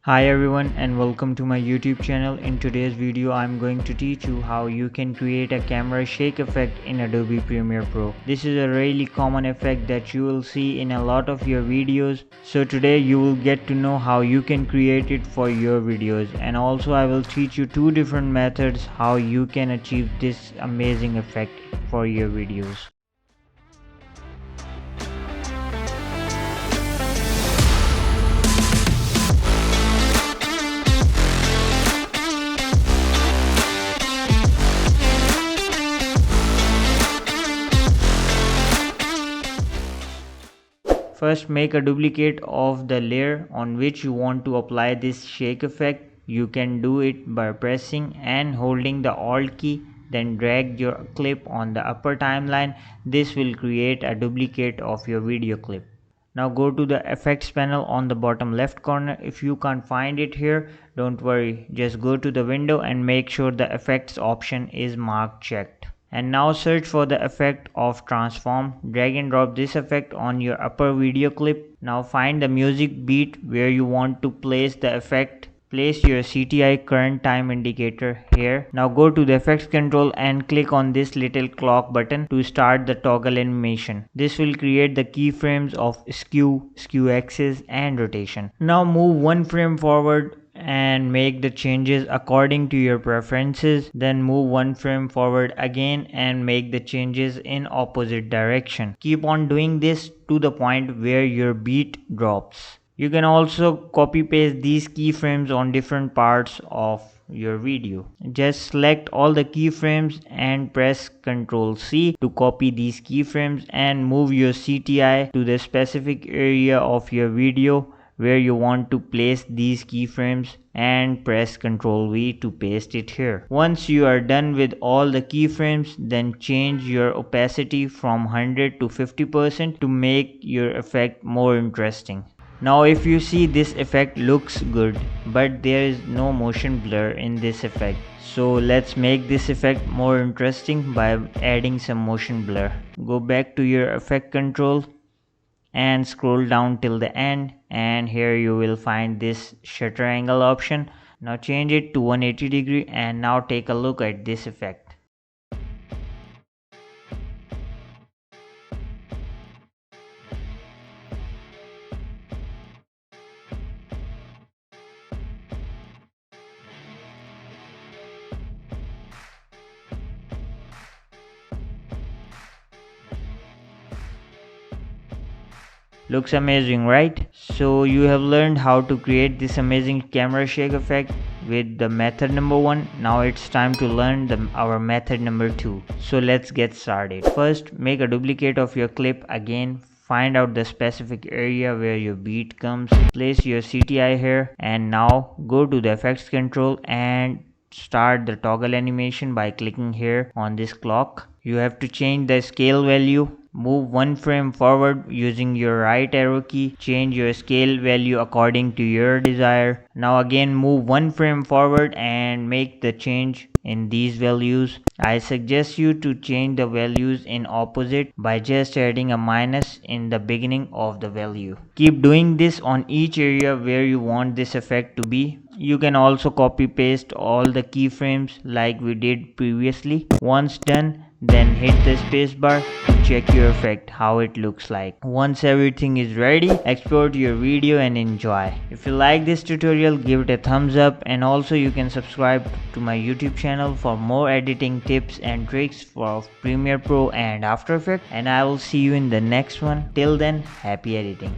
Hi everyone and welcome to my YouTube channel. In today's video I'm going to teach you how you can create a camera shake effect in Adobe Premiere Pro. This is a really common effect that you will see in a lot of your videos. So today you will get to know how you can create it for your videos, and also I will teach you two different methods how you can achieve this amazing effect for your videos. First, make a duplicate of the layer on which you want to apply this shake effect. You can do it by pressing and holding the Alt key, then drag your clip on the upper timeline. This will create a duplicate of your video clip. Now go to the effects panel on the bottom left corner. If you can't find it here, don't worry, just go to the window and make sure the effects option is marked checked. And now search for the effect of transform. Drag and drop this effect on your upper video clip. Now find the music beat where you want to place the effect. Place your CTI current time indicator here. Now go to the effects control and click on this little clock button to start the toggle animation. This will create the keyframes of skew, skew axis and rotation. Now move one frame forward and make the changes according to your preferences. Then move one frame forward again and make the changes in opposite direction. Keep on doing this to the point where your beat drops. You can also copy paste these keyframes on different parts of your video. Just select all the keyframes and press Ctrl C to copy these keyframes and move your CTI to the specific area of your video where you want to place these keyframes and press Ctrl V to paste it here. Once you are done with all the keyframes, then change your opacity from 100 to 50% to make your effect more interesting. Now if you see, this effect looks good, but there is no motion blur in this effect. So let's make this effect more interesting by adding some motion blur. Go back to your effect control and scroll down till the end, and here you will find this shutter angle option. Now change it to 180 degree and now take a look at this effect. Looks amazing, right? So you have learned how to create this amazing camera shake effect with the method number 1. Now it's time to learn our method number 2. So let's get started. First, make a duplicate of your clip again. Find out the specific area where your beat comes. Place your CTI here and now go to the effects control and start the toggle animation by clicking here on this clock. You have to change the scale value. Move one frame forward using your right arrow key. Change your scale value according to your desire. Now again move one frame forward and make the change in these values. I suggest you to change the values in opposite by just adding a minus in the beginning of the value. Keep doing this on each area where you want this effect to be. You can also copy paste all the keyframes like we did previously. Once done, then hit the spacebar to check your effect, how it looks like. Once everything is ready, export your video and enjoy. If you like this tutorial, give it a thumbs up, and also you can subscribe to my YouTube channel for more editing tips and tricks for Premiere Pro and After Effects, and I will see you in the next one. Till then, happy editing.